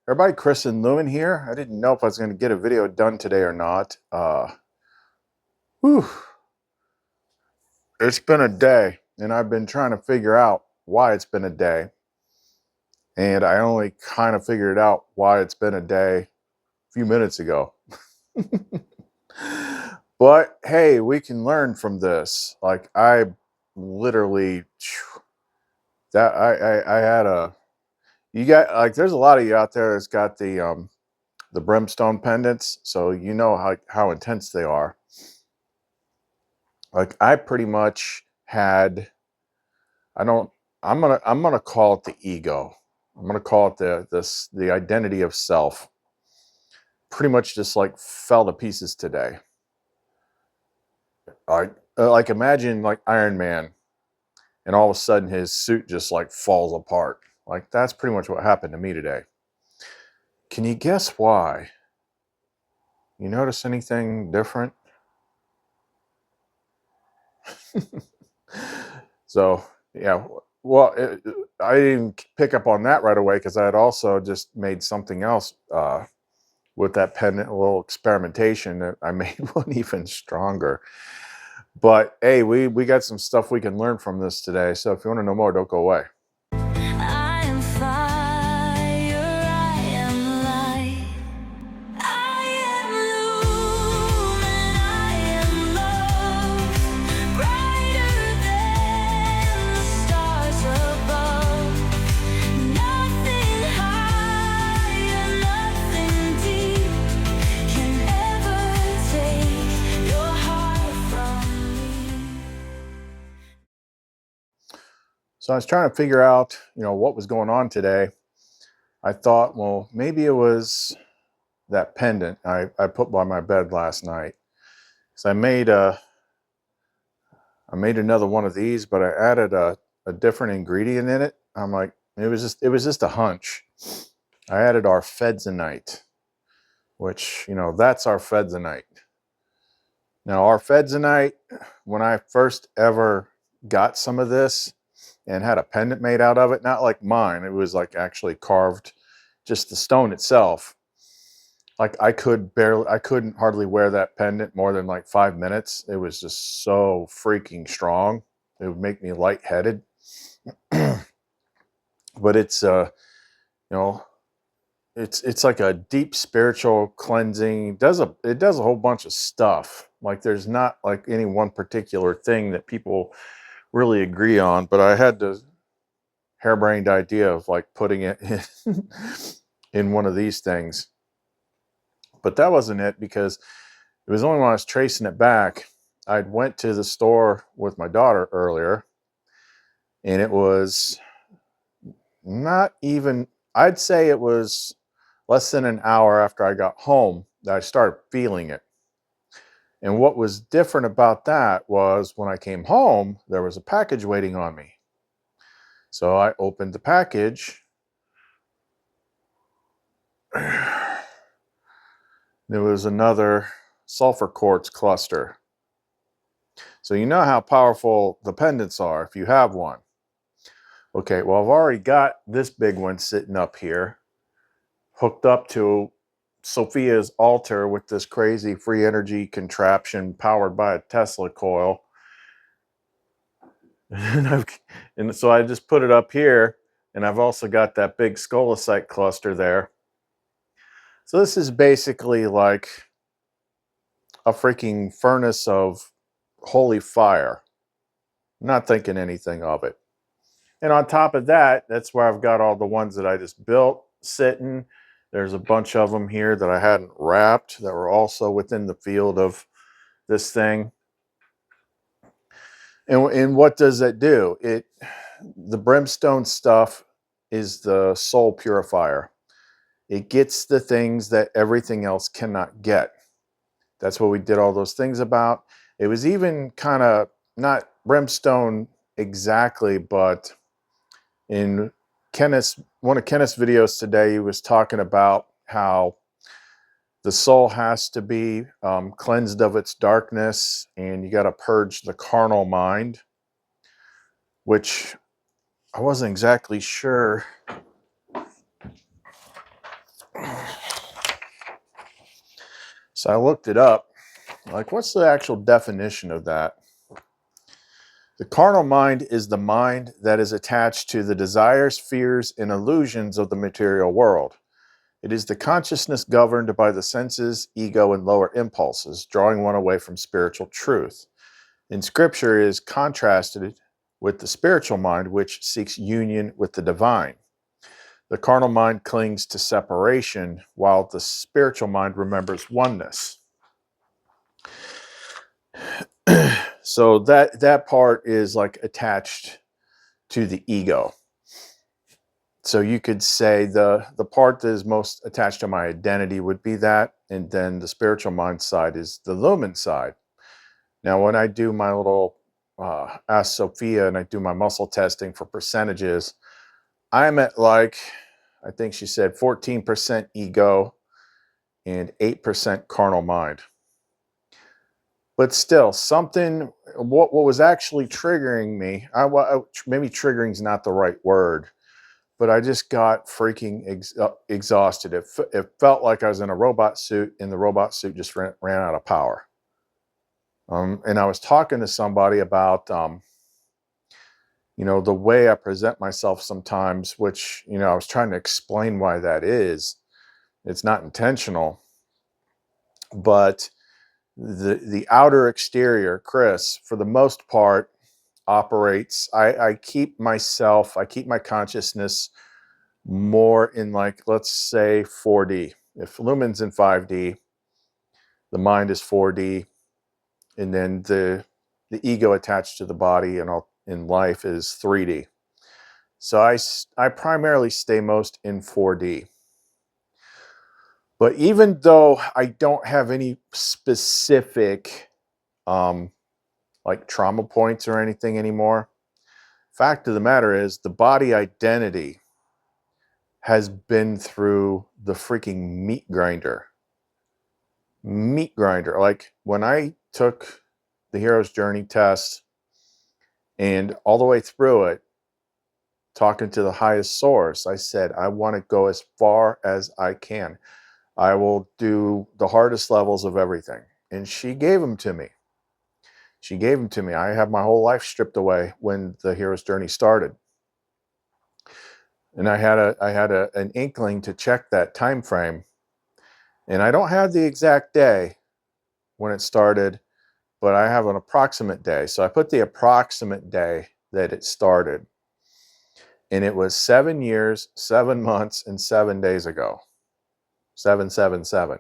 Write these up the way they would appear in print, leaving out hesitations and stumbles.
Everybody, Chris and Lumen here. I didn't know if I was going to get a video done today or not. Whew, it's been a day, and I've been trying to figure out why it's been a day. And I only kind of figured out why it's been a day a few minutes ago. But hey, we can learn from this. Like I literally, that I had a, you got like, there's a lot of you out there that's got the Brimstone pendants, so you know how intense they are. Like I pretty much had, I don't, I'm gonna call it the ego. I'm gonna call it the identity of self. Pretty much just like fell to pieces today. Like imagine like Iron Man, and all of a sudden his suit just like falls apart. Like that's pretty much what happened to me today. Can you guess why? You notice anything different? So yeah, well, I didn't pick up on that right away because I had also just made something else with that pendant, a little experimentation that I made one even stronger. But hey, we got some stuff we can learn from this today. So if you want to know more, don't go away. I am fire, I am light, I am lumen, I am love, brighter than the stars above. Nothing higher, nothing deep can ever take your heart from me. So I was trying to figure out, what was going on today. I thought, well, maybe it was that pendant I put by my bed last night. So I made another one of these, but I added a different ingredient in it. I'm like, it was just a hunch. I added our fedzonite, which, that's our fedzonite. Now, our fedzonite, when I first ever got some of this and had a pendant made out of it, not like mine, it was like actually carved, just the stone itself. Like I couldn't hardly wear that pendant more than like 5 minutes. It was just so freaking strong. It would make me lightheaded. But you know, it's like a deep spiritual cleansing. It does a whole bunch of stuff. Like there's not like any one particular thing that people really agree on, but I had the harebrained idea of like putting it in one of these things. But that wasn't it, because it was only when I was tracing it back. I went to the store with my daughter earlier, and it was not even, I'd say it was less than an hour after I got home that I started feeling it. And what was different about that was when I came home, there was a package waiting on me. So I opened the package. There was another sulfur quartz cluster. So you know how powerful the pendants are if you have one. Okay, well, I've already got this big one sitting up here, hooked up to Sophia's altar with this crazy free energy contraption powered by a Tesla coil. And so I just put it up here, and I've also got that big scolecite cluster there. So this is basically like a freaking furnace of holy fire. Not thinking anything of it. And on top of that, that's where I've got all the ones that I just built sitting. There's a bunch of them here that I hadn't wrapped that were also within the field of this thing. And what does that do? The brimstone stuff is the soul purifier. It gets the things that everything else cannot get. That's what we did all those things about. It was even kind of not brimstone exactly, but in one of Kenneth's videos today, he was talking about how the soul has to be cleansed of its darkness, and you got to purge the carnal mind, which I wasn't exactly sure So I looked it up. Like, what's the actual definition of that? The carnal mind is the mind that is attached to the desires, fears, and illusions of the material world. It is the consciousness governed by the senses, ego, and lower impulses, drawing one away from spiritual truth. In Scripture, it is contrasted with the spiritual mind, which seeks union with the divine. The carnal mind clings to separation, while the spiritual mind remembers oneness. So that part is like attached to the ego. So you could say the part that is most attached to my identity would be that, and then the spiritual mind side is the Lumen side. Now, when I do my little Ask Sophia and I do my muscle testing for percentages, I'm at like, I think she said 14% ego and 8% carnal mind. But still, something, what was actually triggering me, maybe triggering is not the right word, but I just got freaking exhausted. It felt like I was in a robot suit, and the robot suit just ran out of power. And I was talking to somebody about, the way I present myself sometimes, which, I was trying to explain why that is. It's not intentional, but the outer exterior, Chris, for the most part, operates. I keep my consciousness more in, like, let's say 4D. If Lumen's in 5D, the mind is 4D, and then the ego attached to the body and all in life is 3D. So I primarily stay most in 4D. But even though I don't have any specific like trauma points or anything anymore, fact of the matter is the body identity has been through the freaking meat grinder. Like, when I took the hero's journey test and all the way through it, talking to the highest source, I said, I want to go as far as I can. I will do the hardest levels of everything. And she gave them to me. I have my whole life stripped away when the hero's journey started. And I had an inkling to check that time frame. And I don't have the exact day when it started, but I have an approximate day. So I put the approximate day that it started. And it was 7 years, 7 months, and 7 days ago. 777.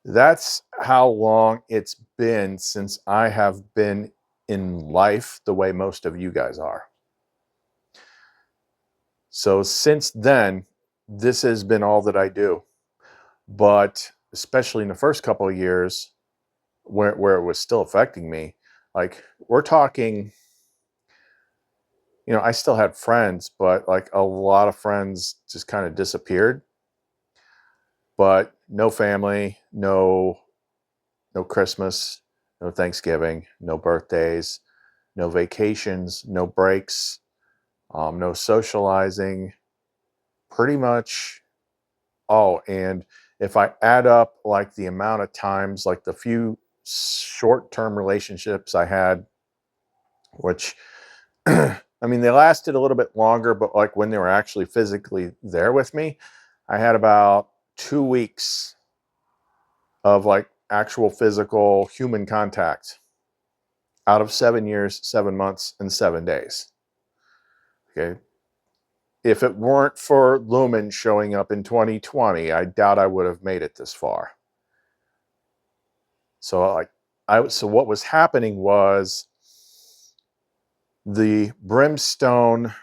That's how long it's been since I have been in life the way most of you guys are. So since then, this has been all that I do. But especially in the first couple of years where it was still affecting me, like, we're talking, I still had friends, but like a lot of friends just kind of disappeared. But no family, no Christmas, no Thanksgiving, no birthdays, no vacations, no breaks, no socializing, pretty much. Oh, and if I add up like the amount of times, like the few short-term relationships I had, which I mean, they lasted a little bit longer, but like when they were actually physically there with me, I had about 2 weeks of like actual physical human contact out of 7 years, 7 months, and 7 days. Okay. If it weren't for Lumen showing up in 2020, I doubt I would have made it this far. So so what was happening was the Brimstone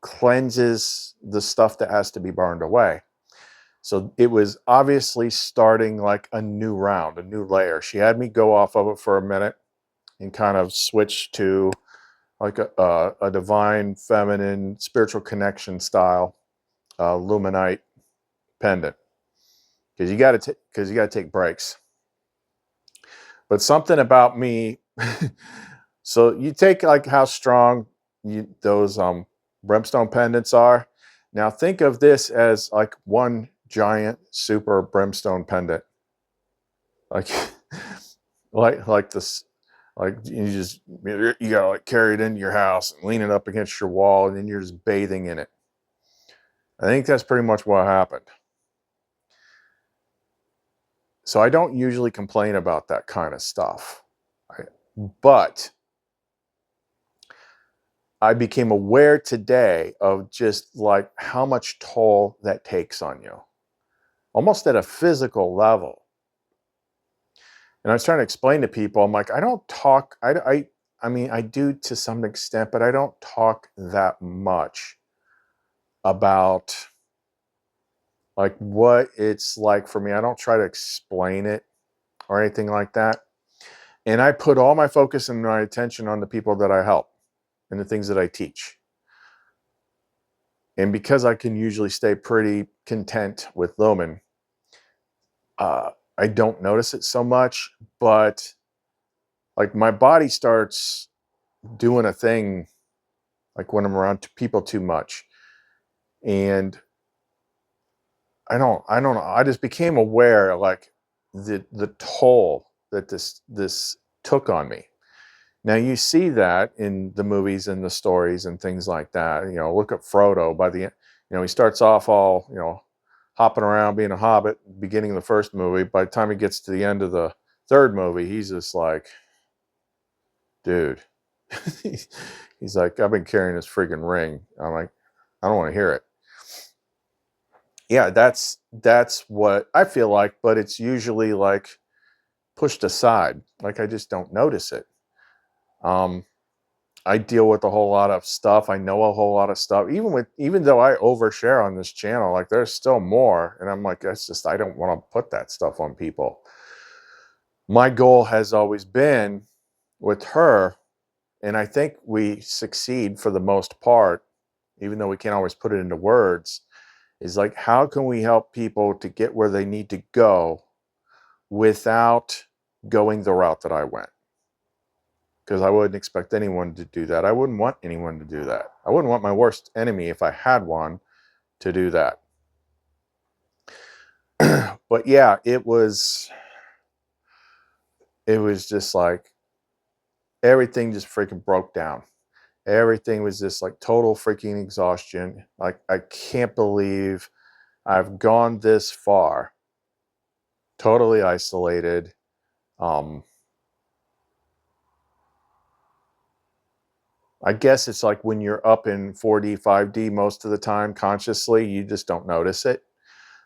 cleanses the stuff that has to be burned away. So it was obviously starting like a new round, a new layer. She had me go off of it for a minute and kind of switch to like a divine, feminine, spiritual connection style luminite pendant, because you got to take breaks. But something about me, so you take like how strong those brimstone pendants are. Now think of this as like one giant super brimstone pendant. like like this, like you gotta like carry it into your house and lean it up against your wall, and then you're just bathing in it. I think that's pretty much what happened. So I don't usually complain about that kind of stuff, but I became aware today of just like how much toll that takes on you, almost at a physical level. And I was trying to explain to people, I'm like, I don't talk, I mean, I do to some extent, but I don't talk that much about like what it's like for me. I don't try to explain it or anything like that. And I put all my focus and my attention on the people that I help and the things that I teach. And because I can usually stay pretty content with Lumen, I don't notice it so much, but like my body starts doing a thing like when I'm around people too much. And I don't know. I just became aware like the toll that this took on me. Now you see that in the movies and the stories and things like that. You know, look at Frodo. By the end, you know, he starts off all, you know, hopping around being a hobbit, beginning of the first movie. By the time he gets to the end of the third movie, he's just like, dude. He's like, I've been carrying this friggin' ring. I'm like, I don't want to hear it. Yeah, that's what I feel like, but it's usually like pushed aside. Like I just don't notice it. I deal with a whole lot of stuff. I know a whole lot of stuff. Even though I overshare on this channel, like there's still more. And I'm like, that's just, I don't want to put that stuff on people. My goal has always been with her, and I think we succeed for the most part, even though we can't always put it into words, is like, how can we help people to get where they need to go without going the route that I went? Because I wouldn't expect anyone to do that. I wouldn't want anyone to do that. I wouldn't want my worst enemy, if I had one, to do that. But yeah, it was just like everything just freaking broke down. Everything was just like total freaking exhaustion. Like I can't believe I've gone this far, totally isolated. I guess it's like when you're up in 4D, 5D most of the time consciously, you just don't notice it.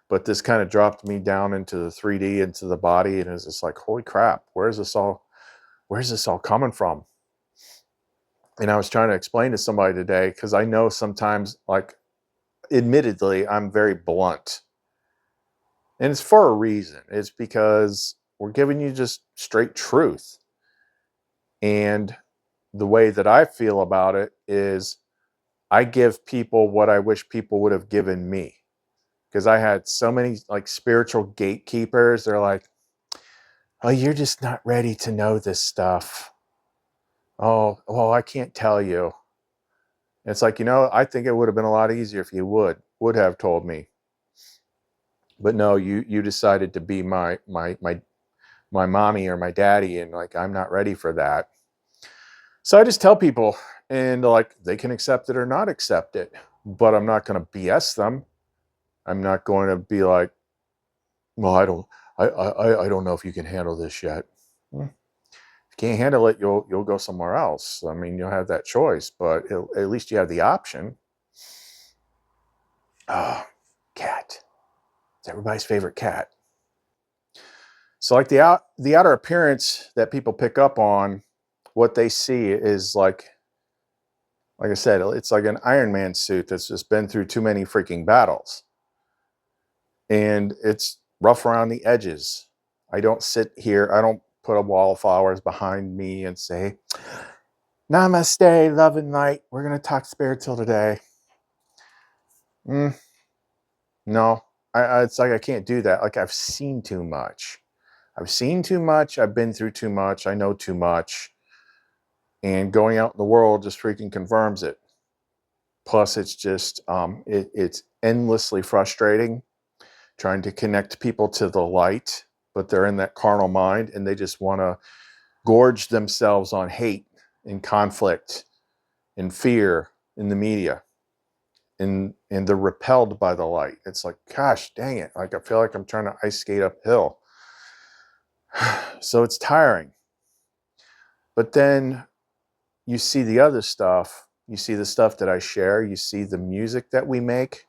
But this kind of dropped me down into the 3D, into the body, and it's just like, holy crap, where's this all coming from? And I was trying to explain to somebody today, because I know sometimes, like, admittedly, I'm very blunt. And it's for a reason. It's because we're giving you just straight truth. And the way that I feel about it is I give people what I wish people would have given me. Because I had so many like spiritual gatekeepers. They're like, oh, you're just not ready to know this stuff. Oh, well, I can't tell you. And it's like, you know, I think it would have been a lot easier if you would have told me. But no, you decided to be my mommy or my daddy, and like I'm not ready for that. So I just tell people, and like they can accept it or not accept it, but I'm not going to BS them. I'm not going to be like, well, I don't know if you can handle this yet. If you can't handle it, you'll go somewhere else. I mean, you'll have that choice, but at least you have the option. Oh, cat. It's everybody's favorite cat. So like the outer appearance that people pick up on, what they see is like I said, it's like an Iron Man suit that's just been through too many freaking battles. And it's rough around the edges. I don't sit here, I don't put a wall of flowers behind me and say, namaste, love and light. We're going to talk spiritual today. No, it's like I can't do that. Like I've seen too much. I've seen too much. I've been through too much. I know too much. And going out in the world just freaking confirms it. Plus, it's just, it's endlessly frustrating trying to connect people to the light, but they're in that carnal mind and they just want to gorge themselves on hate and conflict and fear in the media. And they're repelled by the light. It's like, gosh, dang it. Like, I feel like I'm trying to ice skate uphill. So it's tiring. But then you see the other stuff. You see the stuff that I share. You see the music that we make.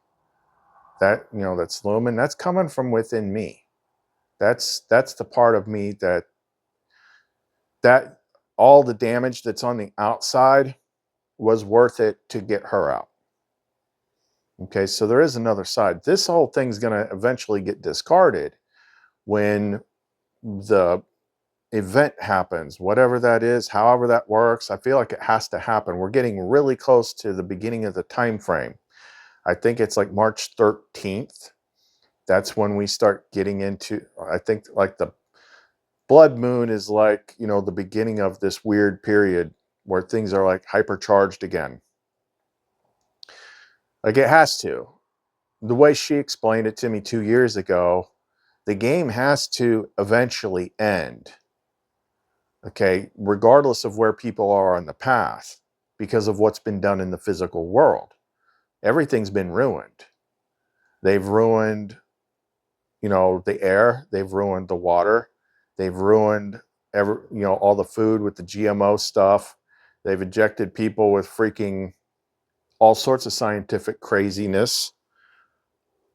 That, you know, that's Lumen. That's coming from within me. That's the part of me that all the damage that's on the outside was worth it to get her out. Okay, so there is another side. This whole thing's going to eventually get discarded when the event happens, whatever that is, however that works. I feel like it has to happen. We're getting really close to the beginning of the time frame. I think it's like March 13th. That's when we start getting into, I think like the blood moon is like, you know, the beginning of this weird period where things are like hypercharged again. Like it has to. The way she explained it to me 2 years ago, the game has to eventually end. Okay, regardless of where people are on the path, because of what's been done in the physical world. Everything's been ruined. They've ruined, you know, the air. They've ruined the water. They've ruined all the food with the GMO stuff. They've injected people with freaking all sorts of scientific craziness.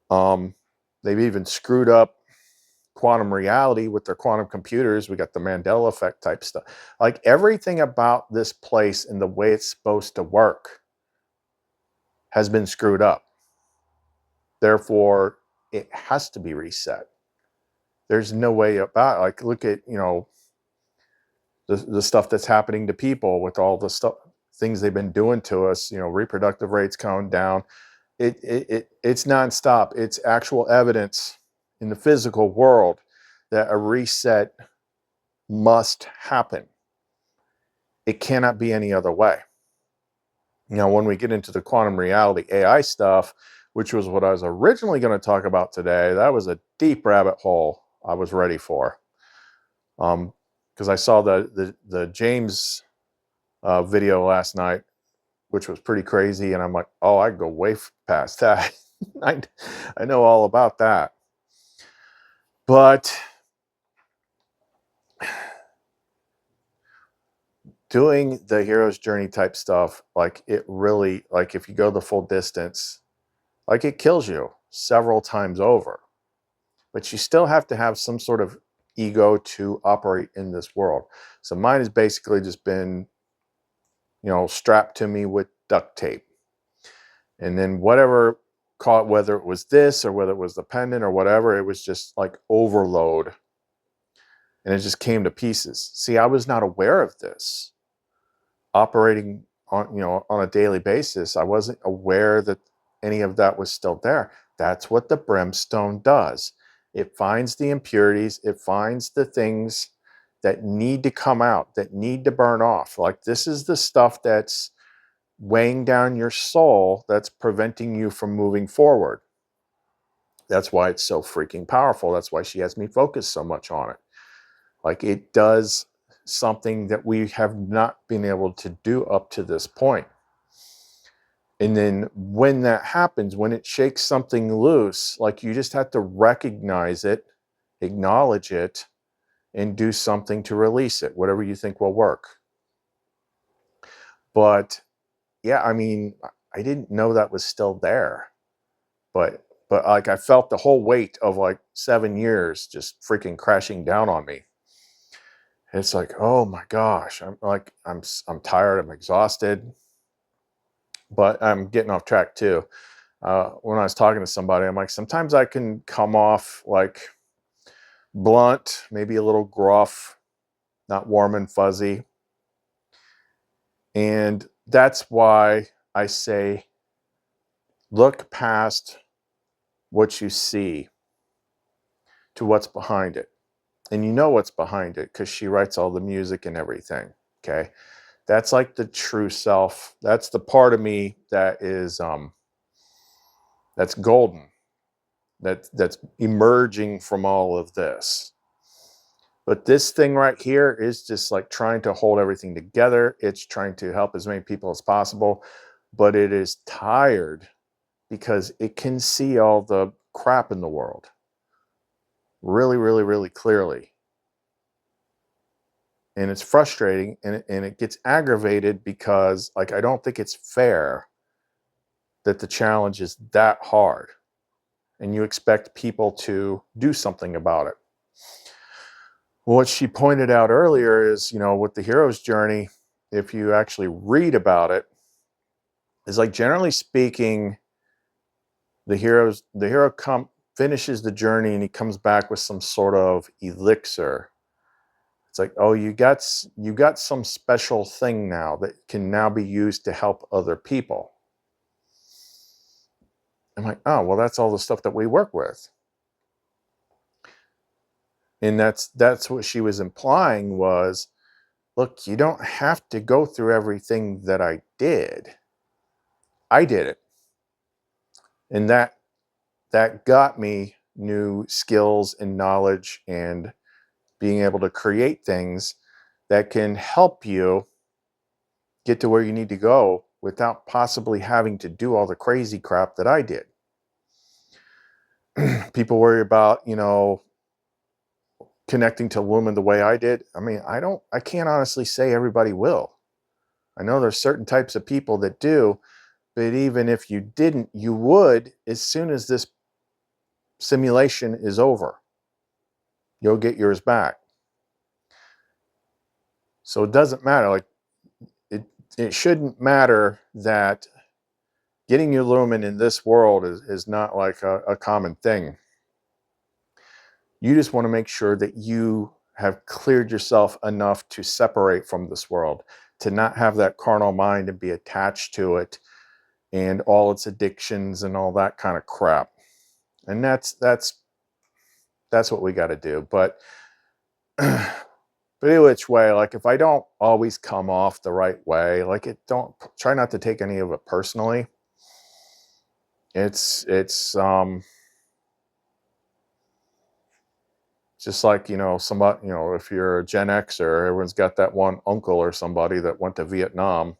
They've even screwed up quantum reality with their quantum computers. We got the Mandela effect type stuff. Like everything about this place and the way it's supposed to work has been screwed up. Therefore, it has to be reset. There's no way about it. Like, look at, you know, the stuff that's happening to people with all the stuff, things they've been doing to us, you know, reproductive rates going down. It's nonstop. It's actual evidence in the physical world that a reset must happen. It cannot be any other way. Now, when we get into the quantum reality AI stuff, which was what I was originally going to talk about today, that was a deep rabbit hole I was ready for. Because I saw the James video last night, which was pretty crazy, and I'm like, oh, I go way past that. I know all about that. But doing the hero's journey type stuff, like it really, like if you go the full distance, like it kills you several times over. But you still have to have some sort of ego to operate in this world. So mine has basically just been, you know, strapped to me with duct tape. And then whatever caught, whether it was this or whether it was the pendant or whatever, it was just like overload. And it just came to pieces. See, I was not aware of this operating on, you know, on a daily basis. I wasn't aware that any of that was still there. That's what the brimstone does. It finds the impurities. It finds the things that need to come out, that need to burn off. Like this is the stuff that's weighing down your soul, that's preventing you from moving forward. That's why it's so freaking powerful. That's why she has me focus so much on it. Like it does something that we have not been able to do up to this point. And then when that happens, when it shakes something loose, like you just have to recognize it, acknowledge it, and do something to release it, whatever you think will work. But yeah, I mean, I didn't know that was still there. But like I felt the whole weight of like 7 years just freaking crashing down on me. It's like, oh my gosh, I'm tired, I'm exhausted. But I'm getting off track too. When I was talking to somebody, I'm like, sometimes I can come off like blunt, maybe a little gruff, not warm and fuzzy. And that's why I say, look past what you see to what's behind it. And you know what's behind it because she writes all the music and everything. Okay. That's like the true self. That's the part of me that is, that's golden. That's emerging from all of this. But this thing right here is just like trying to hold everything together. It's trying to help as many people as possible, but it is tired because it can see all the crap in the world really, really, really clearly. And it's frustrating, and it gets aggravated because, like, I don't think it's fair that the challenge is that hard and you expect people to do something about it. What she pointed out earlier is, with the hero's journey, if you actually read about it, is like, generally speaking, the hero finishes the journey and he comes back with some sort of elixir. It's like, oh, you got some special thing now that can now be used to help other people. I'm like, oh, well, that's all the stuff that we work with. And that's what she was implying was, look, you don't have to go through everything that I did. I did it. And that got me new skills and knowledge and being able to create things that can help you get to where you need to go without possibly having to do all the crazy crap that I did. People worry about, connecting to Lumen the way I did. I mean, I can't honestly say everybody will. I know there's certain types of people that do, but even if you didn't, you would as soon as this simulation is over. You'll get yours back. So it doesn't matter. Like, it shouldn't matter that getting your Lumen in this world is not like a common thing. You just want to make sure that you have cleared yourself enough to separate from this world, to not have that carnal mind and be attached to it and all its addictions and all that kind of crap. And that's what we got to do. But either which way, like, if I don't always come off the right way, like, don't try not to take any of it personally. It's just like, somebody, if you're a Gen Xer, everyone's got that one uncle or somebody that went to Vietnam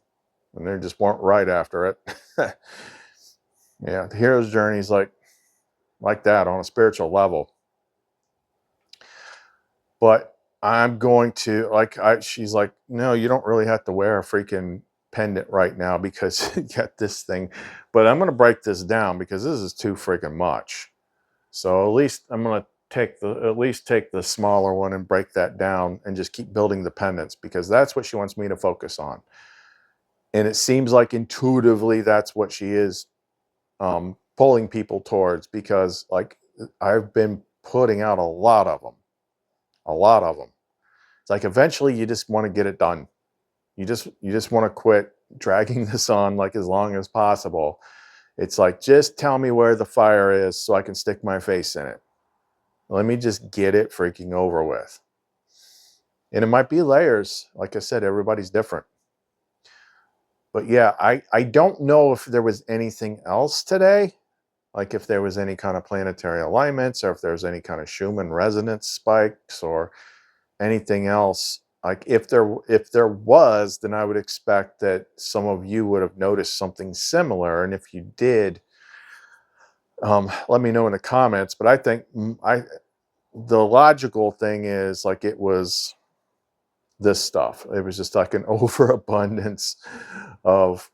and they just weren't right after it. Yeah, the hero's journey is like that on a spiritual level. But I'm going to, she's like, no, you don't really have to wear a freaking pendant right now because you got this thing. But I'm going to break this down because this is too freaking much. So at least I'm going to take the smaller one and break that down and just keep building the pendants, because that's what she wants me to focus on. And it seems like intuitively that's what she is pulling people towards, because, like, I've been putting out a lot of them. It's like, eventually you just want to get it done. You just want to quit dragging this on like as long as possible. It's like, just tell me where the fire is so I can stick my face in it. Let me just get it freaking over with. And it might be layers. Like I said, everybody's different. But yeah, I don't know if there was anything else today. Like, if there was any kind of planetary alignments, or if there's any kind of Schumann resonance spikes or anything else. Like, if there was, then I would expect that some of you would have noticed something similar. And if you did, let me know in the comments. But I think the logical thing is, like, it was this stuff. It was just like an overabundance of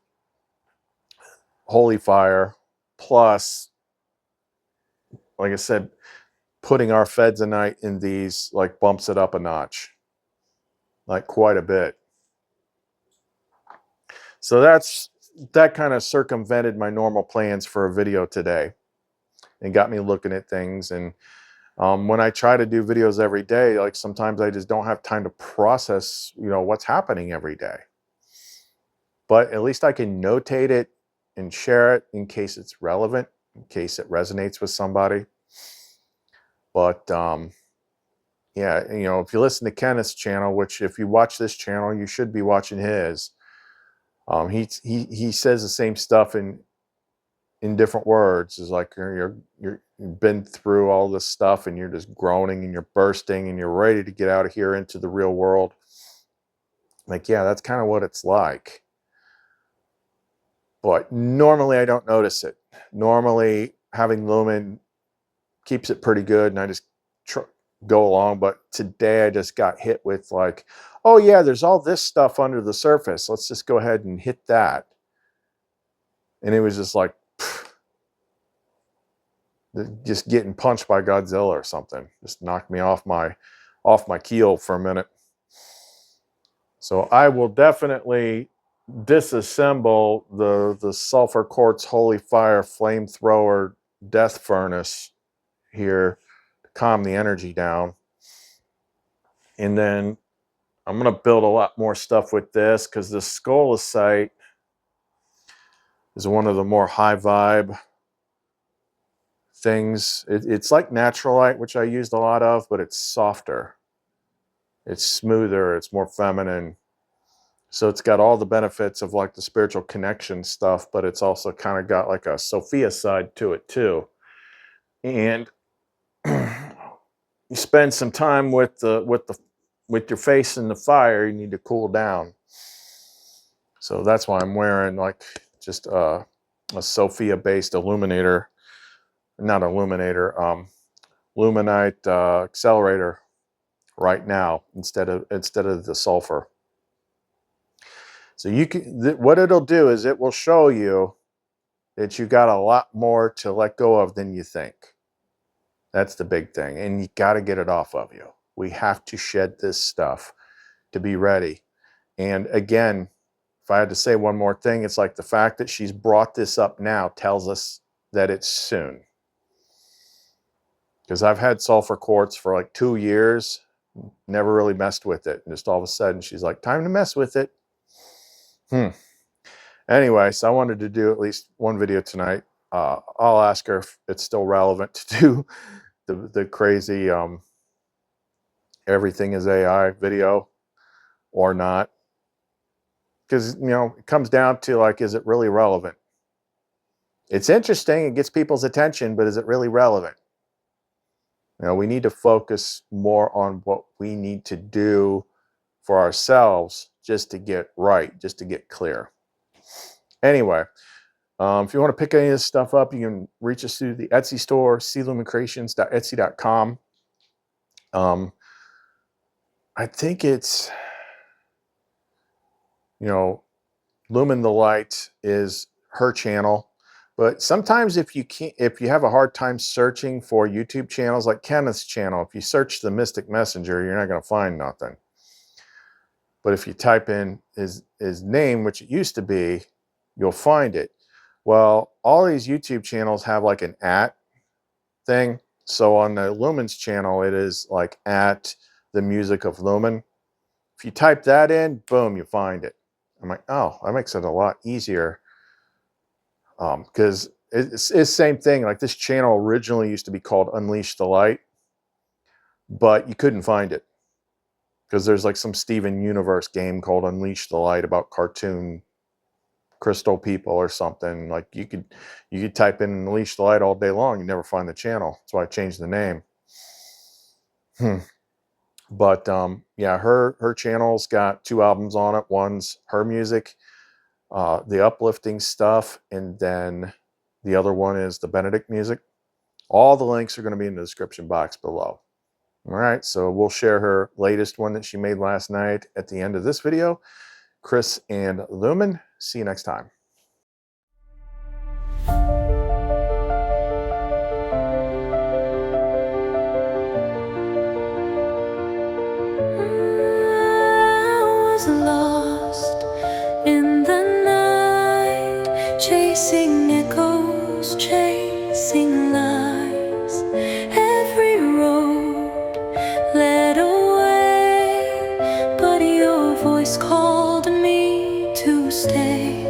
holy fire, plus, like I said, putting our feds a night in these, like, bumps it up a notch, like, quite a bit. So that kind of circumvented my normal plans for a video today and got me looking at things. And when I try to do videos every day, like, sometimes I just don't have time to process, what's happening every day. But at least I can notate it and share it in case it's relevant, in case it resonates with somebody. But yeah, if you listen to Kenneth's channel, which, if you watch this channel, you should be watching his. He says the same stuff, and in different words. Is like you've been through all this stuff and you're just groaning and you're bursting and you're ready to get out of here into the real world. Like, yeah, that's kind of what it's like. But normally I don't notice it. Normally having Lumen keeps it pretty good and I just go along. But today I just got hit with like, oh yeah, there's all this stuff under the surface. Let's just go ahead and hit that. And it was just like, just getting punched by Godzilla or something. Just knocked me off my keel for a minute. So I will definitely disassemble the sulfur quartz holy fire flamethrower death furnace here to calm the energy down. And then I'm going to build a lot more stuff with this because the scolasite is one of the more high vibe things. It's like naturalite, which I used a lot of, but it's softer. It's smoother. It's more feminine. So it's got all the benefits of like the spiritual connection stuff, but it's also kind of got like a Sophia side to it too. And you spend some time with your face in the fire, you need to cool down. So that's why I'm wearing like just a Sophia based illuminator, not illuminator, luminite accelerator right now instead of the sulfur. So you can, what it'll do is it will show you that you got a lot more to let go of than you think. That's the big thing. And you got to get it off of you. We have to shed this stuff to be ready. And again, if I had to say one more thing, it's like the fact that she's brought this up now tells us that it's soon. Because I've had sulfur quartz for like 2 years, never really messed with it. And just all of a sudden she's like, time to mess with it. Anyway, so I wanted to do at least one video tonight. I'll ask her if it's still relevant to do the crazy everything is AI video or not. Because, you know, it comes down to like, is it really relevant? It's interesting, it gets people's attention, but is it really relevant? You know, we need to focus more on what we need to do for ourselves just to get right, just to get clear. Anyway, if you want to pick any of this stuff up, you can reach us through the Etsy store, clumencreations.etsy.com. I think it's, you know, Lumen the Light is her channel. But sometimes if you have a hard time searching for YouTube channels like Kenneth's channel, if you search the Mystic Messenger, you're not going to find nothing. But if you type in his name, which it used to be, you'll find it. Well, all these YouTube channels have like an @ thing. So on the Lumen's channel, it is like @ the music of Lumen. If you type that in, boom, you find it. I'm like, oh, that makes it a lot easier. Because it's the same thing. Like this channel originally used to be called Unleash the Light, but you couldn't find it because there's like some Steven Universe game called Unleash the Light about cartoon crystal people or something. Like you could type in Unleash the Light all day long, you never find the channel. That's why I changed the name. But yeah, her channel's got 2 albums on it. One's her music, the uplifting stuff, and then the other one is the Benedict music. All the links are going to be in the description box below. All right, so we'll share her latest one that she made last night at the end of this video. Chris and Lumen. See you next time. Lost in the night, chasing echoes, chasing lies. Every road led away, but your voice called me to stay.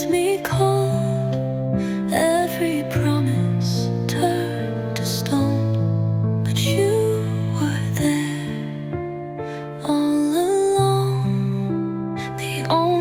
me cold. Every promise turned to stone, but you were there all along. The only